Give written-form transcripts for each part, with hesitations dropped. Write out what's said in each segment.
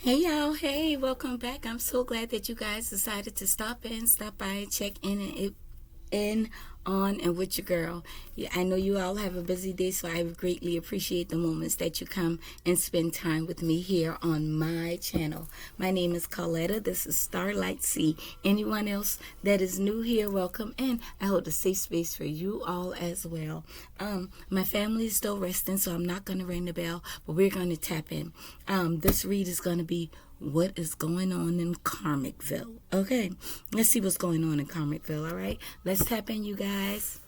Hey y'all, hey, welcome back. I'm so glad that you guys decided to stop by and check in on and with your girl. Yeah, I know you all have a busy day, so I greatly appreciate the moments that you come and spend time with me here on my channel. My name is Carletta. This is StarLight Cee. Anyone else that is new here, welcome, and I hold a safe space for you all as well. My family is still resting, so I'm not going to ring the bell, but we're going to tap in. This read is going to be what is going on in Karmicville. Okay, let's see what's going on in Karmicville. All right, let's tap in, you guys.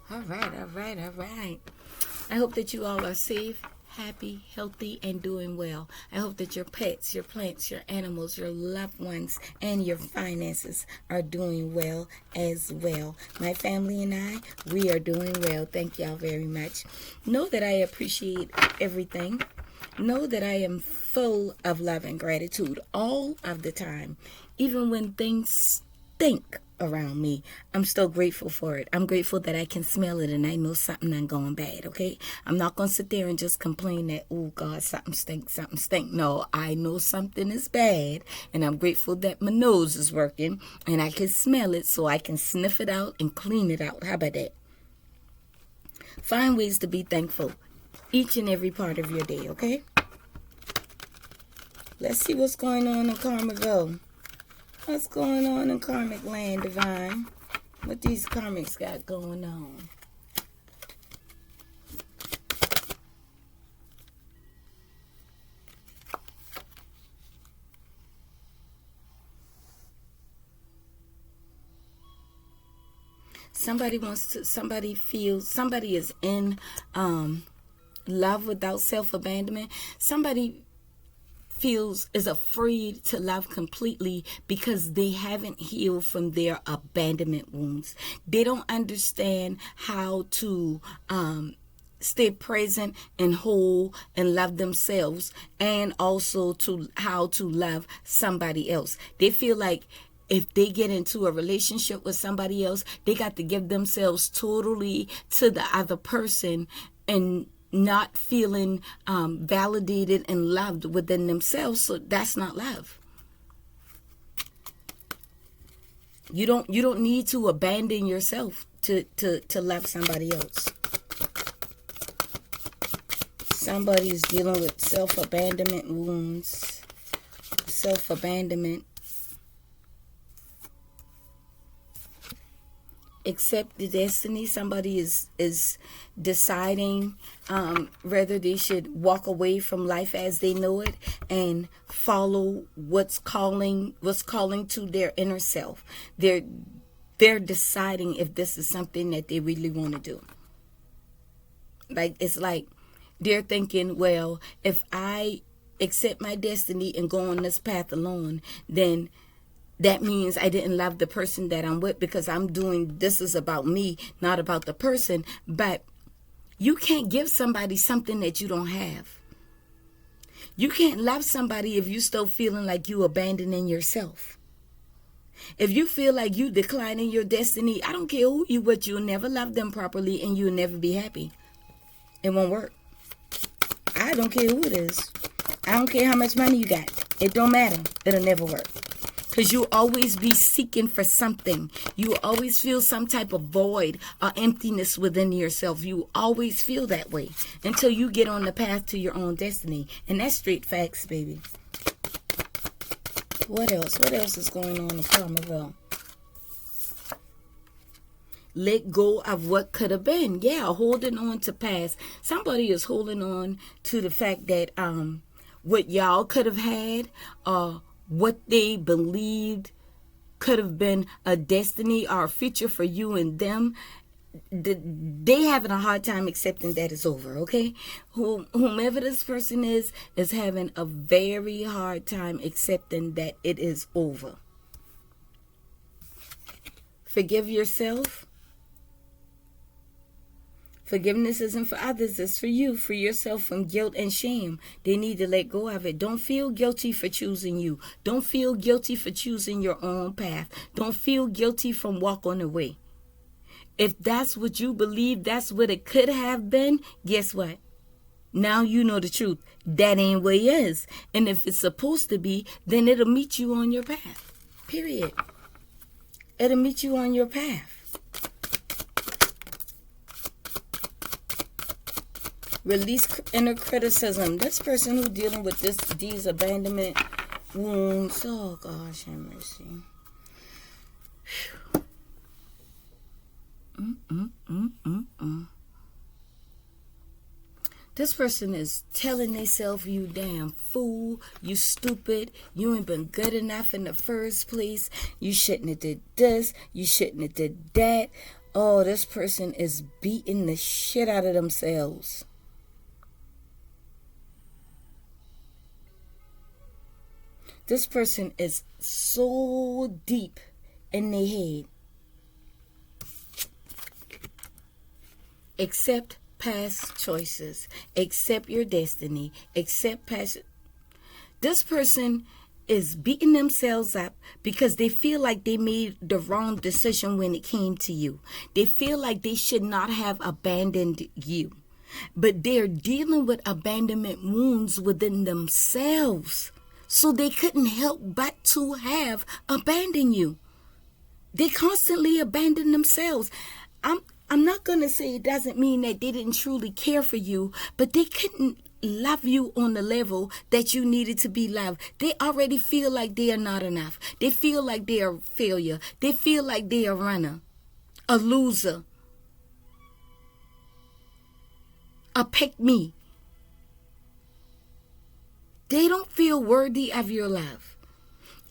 All right. I hope that you all are safe, happy, healthy, and doing well. I hope that your pets, your plants, your animals, your loved ones, and your finances are doing well as well. My family and I, we are doing well. Thank y'all very much. Know that I appreciate everything. Know that I am full of love and gratitude all of the time, even when things stink around me. I'm still grateful for it. I'm grateful that I can smell it and I know something not going bad, okay? I'm not going to sit there and just complain that, oh God, something stink. No, I know something is bad and I'm grateful that my nose is working and I can smell it so I can sniff it out and clean it out. How about that? Find ways to be thankful each and every part of your day, okay? Let's see what's going on in Karmicville. What's going on in karmic land, Divine? What these karmics got going on? Somebody is in love without self-abandonment. Somebody is afraid to love completely because they haven't healed from their abandonment wounds. They don't understand how to stay present and whole and love themselves, and also to how to love somebody else. They feel like if they get into a relationship with somebody else, they got to give themselves totally to the other person and not feeling validated and loved within themselves. So that's not love. You don't need to abandon yourself to love somebody else. Somebody's dealing with self-abandonment wounds. Self-abandonment. Accept the destiny. Somebody is deciding whether they should walk away from life as they know it and follow what's calling to their inner self. They're deciding if this is something that they really want to do. It's like they're thinking, well, if I accept my destiny and go on this path alone, then that means I didn't love the person that I'm with, because this is about me, not about the person. But you can't give somebody something that you don't have. You can't love somebody if you still feeling like you abandoning yourself. If you feel like you declining your destiny, I don't care who you with, you'll never love them properly and you'll never be happy. It won't work. I don't care who it is. I don't care how much money you got. It don't matter. It'll never work. Because you'll always be seeking for something. You always feel some type of void or emptiness within yourself. You always feel that way until you get on the path to your own destiny. And that's straight facts, baby. What else? What else is going on in Karmicville? Let go of what could have been. Yeah, holding on to past. Somebody is holding on to the fact that what y'all could have had, what they believed could have been a destiny or a future for you and them, they having a hard time accepting that it's over, okay? Whomever this person is having a very hard time accepting that it is over. Forgive yourself. Forgiveness isn't for others, it's for you. Free yourself from guilt and shame. They need to let go of it. Don't feel guilty for choosing you. Don't feel guilty for choosing your own path. Don't feel guilty from walking away. If that's what you believe, that's what it could have been, guess what? Now you know the truth. That ain't what it is. And if it's supposed to be, then it'll meet you on your path. Period. It'll meet you on your path. Release inner criticism. This person who's dealing with these abandonment wounds. Oh, gosh, have mercy. This person is telling themselves, you damn fool, you stupid, you ain't been good enough in the first place, you shouldn't have did this, you shouldn't have did that. Oh, this person is beating the shit out of themselves. This person is so deep in their head. Accept past choices. Accept your destiny. Accept past. This person is beating themselves up because they feel like they made the wrong decision when it came to you. They feel like they should not have abandoned you. But they're dealing with abandonment wounds within themselves. So they couldn't help but to have abandoned you. They constantly abandon themselves. I'm not going to say it doesn't mean that they didn't truly care for you, but they couldn't love you on the level that you needed to be loved. They already feel like they are not enough. They feel like they are a failure. They feel like they are a runner, a loser, a pick-me. They don't feel worthy of your love.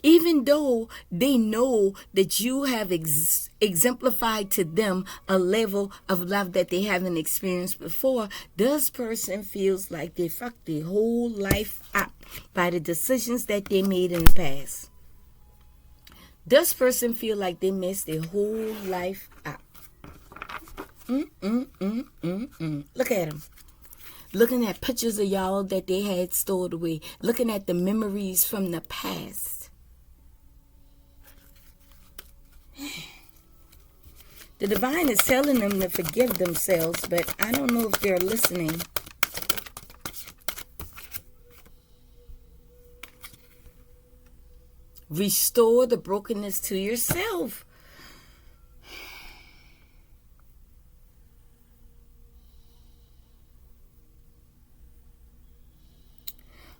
Even though they know that you have exemplified to them a level of love that they haven't experienced before, this person feels like they fucked their whole life up by the decisions that they made in the past. This person feels like they messed their whole life up. Look at them. Looking at pictures of y'all that they had stored away. Looking at the memories from the past. The divine is telling them to forgive themselves, but I don't know if they're listening. Restore the brokenness to yourself.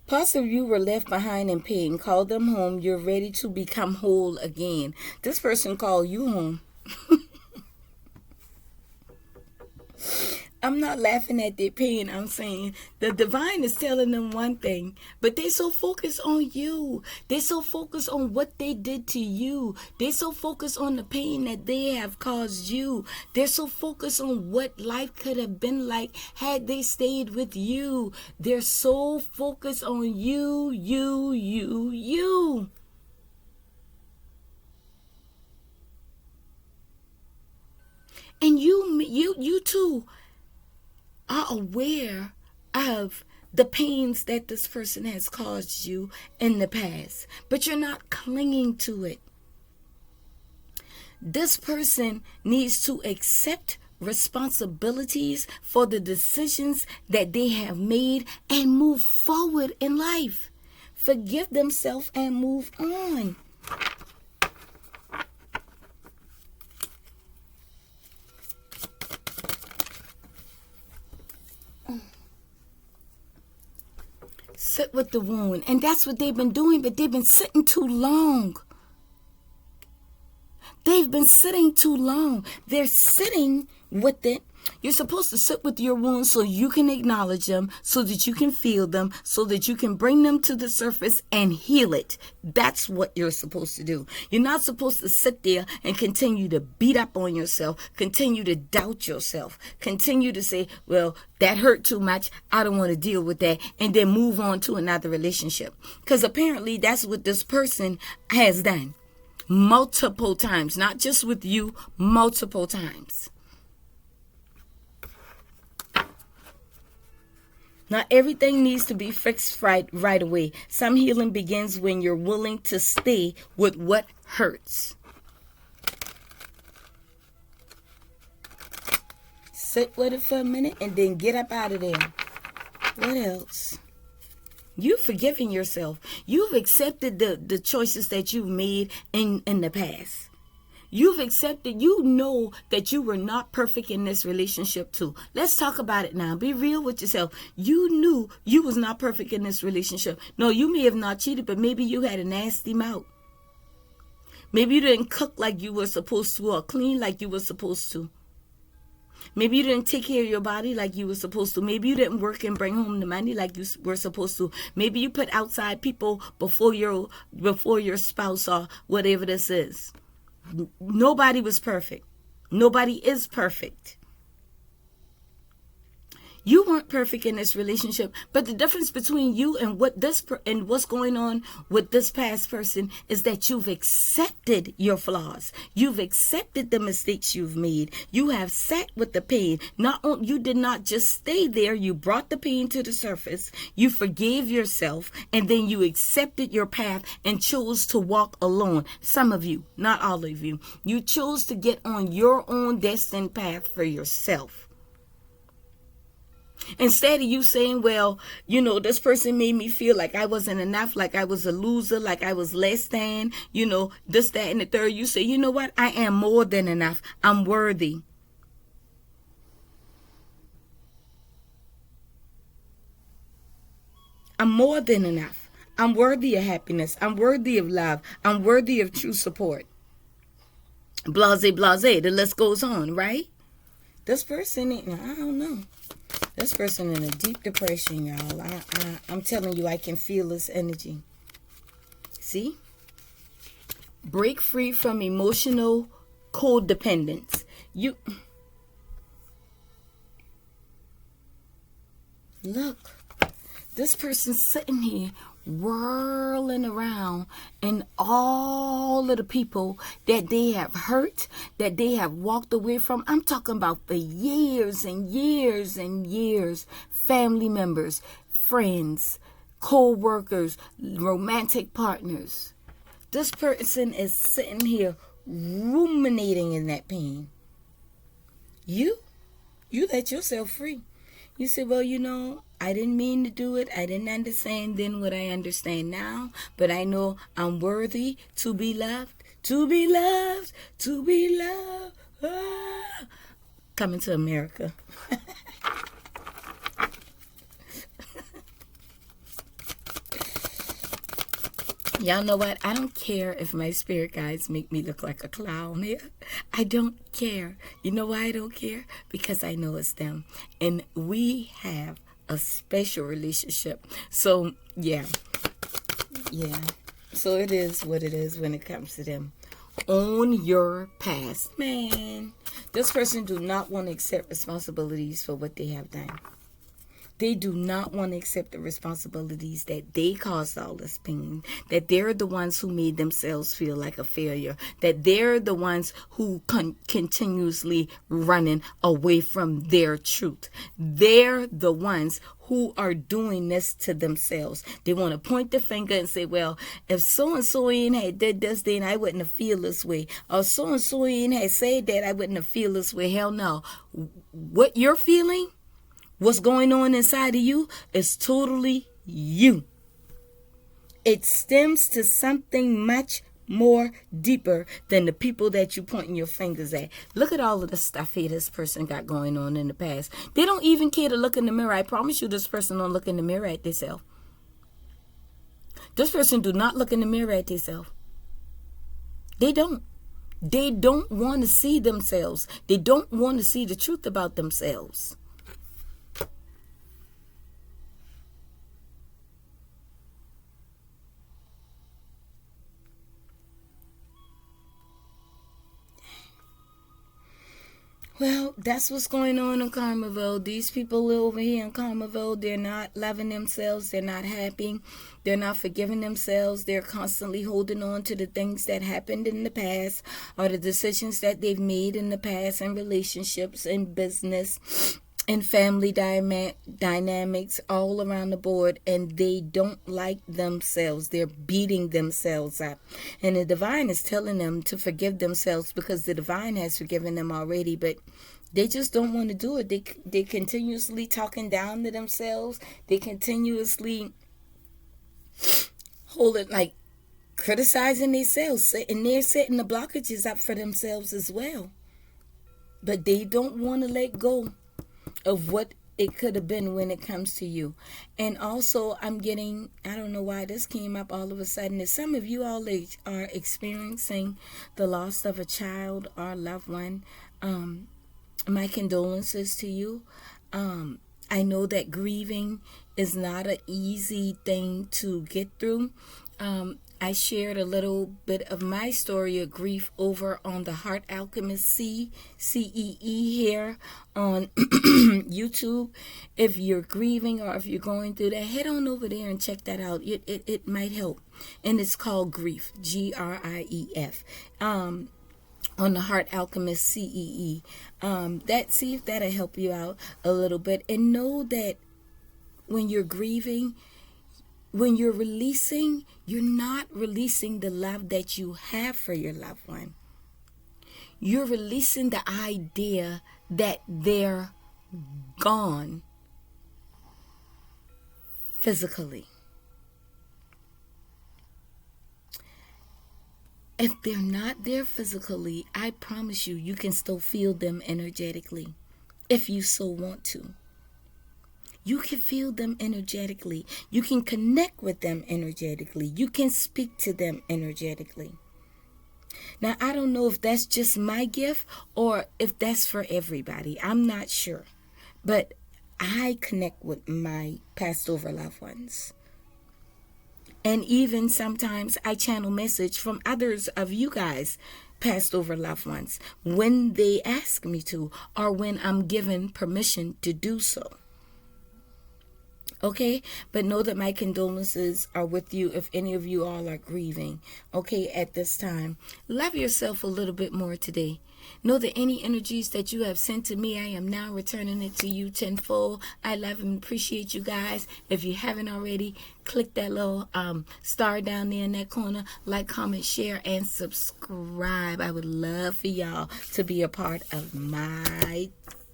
Parts of you were left behind in pain. Call them home. You're ready to become whole again. This person called you home. I'm not laughing at their pain. I'm saying the divine is telling them one thing, but they're so focused on you. They're so focused on what they did to you. They're so focused on the pain that they have caused you. They're so focused on what life could have been like had they stayed with you. They're so focused on you. And you too are aware of the pains that this person has caused you in the past, but you're not clinging to it. This person needs to accept responsibilities for the decisions that they have made and move forward in life. Forgive themselves and move on. Sit with the wound. And that's what they've been doing, but they've been sitting too long. They've been sitting too long. They're sitting with it. You're supposed to sit with your wounds so you can acknowledge them, so that you can feel them, so that you can bring them to the surface and heal it. That's what you're supposed to do. You're not supposed to sit there and continue to beat up on yourself, continue to doubt yourself, continue to say, well, that hurt too much, I don't want to deal with that, and then move on to another relationship. Because apparently that's what this person has done multiple times, not just with you, multiple times. Not everything needs to be fixed right away. Some healing begins when you're willing to stay with what hurts. Sit with it for a minute and then get up out of there. What else? You've forgiven yourself. You've accepted the choices that you've made in the past. You've accepted, you know that you were not perfect in this relationship too. Let's talk about it now. Be real with yourself. You knew you was not perfect in this relationship. No, you may have not cheated, but maybe you had a nasty mouth. Maybe you didn't cook like you were supposed to or clean like you were supposed to. Maybe you didn't take care of your body like you were supposed to. Maybe you didn't work and bring home the money like you were supposed to. Maybe you put outside people before your spouse or whatever this is. Nobody was perfect. Nobody is perfect. You weren't perfect in this relationship, but the difference between you and what's going on with this past person is that you've accepted your flaws. You've accepted the mistakes you've made. You have sat with the pain. You did not just stay there. You brought the pain to the surface. You forgave yourself, and then you accepted your path and chose to walk alone. Some of you, not all of you. You chose to get on your own destined path for yourself. Instead of you saying, well, this person made me feel like I wasn't enough, like I was a loser, like I was less than, this, that, and the third. You say, you know what? I am more than enough. I'm worthy. I'm more than enough. I'm worthy of happiness. I'm worthy of love. I'm worthy of true support. Blase, blase. The list goes on, right? This person, I don't know. This person in a deep depression, y'all. I'm telling you, I can feel this energy. See? Break free from emotional codependence. Look, this person's sitting here whirling around, and all of the people that they have hurt, that they have walked away from. I'm talking about for years and years and years. Family members, friends, co-workers, romantic partners. This person is sitting here ruminating in that pain. You let yourself free. You say, well, I didn't mean to do it. I didn't understand then what I understand now. But I know I'm worthy to be loved, to be loved, to be loved. Ah. Coming to America. Y'all know what? I don't care if my spirit guides make me look like a clown here. I don't care. You know why I don't care? Because I know it's them. And we have a special relationship. So, yeah. So it is what it is when it comes to them. Own your past. Man, this person do not want to accept responsibilities for what they have done. They do not want to accept the responsibilities that they caused all this pain, that they're the ones who made themselves feel like a failure, that they're the ones who continuously running away from their truth. They're the ones who are doing this to themselves. They want to point the finger and say, well, if so-and-so ain't had did this, then I wouldn't have feel this way. Or so-and-so ain't had said that, I wouldn't have feel this way. Hell no. What you're feeling, what's going on inside of you is totally you. It stems to something much more deeper than the people that you're pointing your fingers at. Look at all of the stuff here this person got going on in the past. They don't even care to look in the mirror. I promise you this person don't look in the mirror at themselves. This person do not look in the mirror at themselves. They don't. They don't want to see themselves. They don't want to see the truth about themselves. Well, that's what's going on in Karmaville. These people over here in Karmaville, they're not loving themselves. They're not happy. They're not forgiving themselves. They're constantly holding on to the things that happened in the past or the decisions that they've made in the past in relationships and business. and family dynamics all around the board, and they don't like themselves. They're beating themselves up, and the divine is telling them to forgive themselves because the divine has forgiven them already, but they just don't want to do it. They continuously talking down to themselves. They continuously holding, like, criticizing themselves, and they're setting the blockages up for themselves as well, but they don't want to let go of what it could have been when it comes to you. And also, I'm getting, I don't know why this came up all of a sudden, is some of you all are experiencing the loss of a child or loved one. My condolences to you. I know that grieving is not an easy thing to get through. I shared a little bit of my story of grief over on the Heart Alchemist Cee, CEE, here on YouTube. If you're grieving or if you're going through that, head on over there and check that out. It might help. And it's called Grief, GRIEF. On the Heart Alchemist CEE. See if that'll help you out a little bit. And know that when you're grieving, when you're releasing, you're not releasing the love that you have for your loved one. You're releasing the idea that they're gone physically. If they're not there physically, I promise you, you can still feel them energetically if you so want to. You can feel them energetically. You can connect with them energetically. You can speak to them energetically. Now, I don't know if that's just my gift or if that's for everybody. I'm not sure. But I connect with my passed over loved ones. And even sometimes I channel message from others of you guys, passed over loved ones, when they ask me to or when I'm given permission to do so. Okay, but know that my condolences are with you if any of you all are grieving, okay, at this time. Love yourself a little bit more today. Know that any energies that you have sent to me, I am now returning it to you tenfold. I love and appreciate you guys. If you haven't already, click that little star down there in that corner. Like, comment, share, and subscribe. I would love for y'all to be a part of my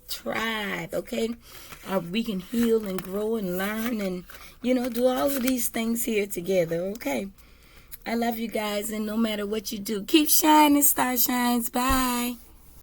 tribe, okay? We can heal and grow and learn and, do all of these things here together, okay? I love you guys, and no matter what you do, keep shining, star shines. Bye.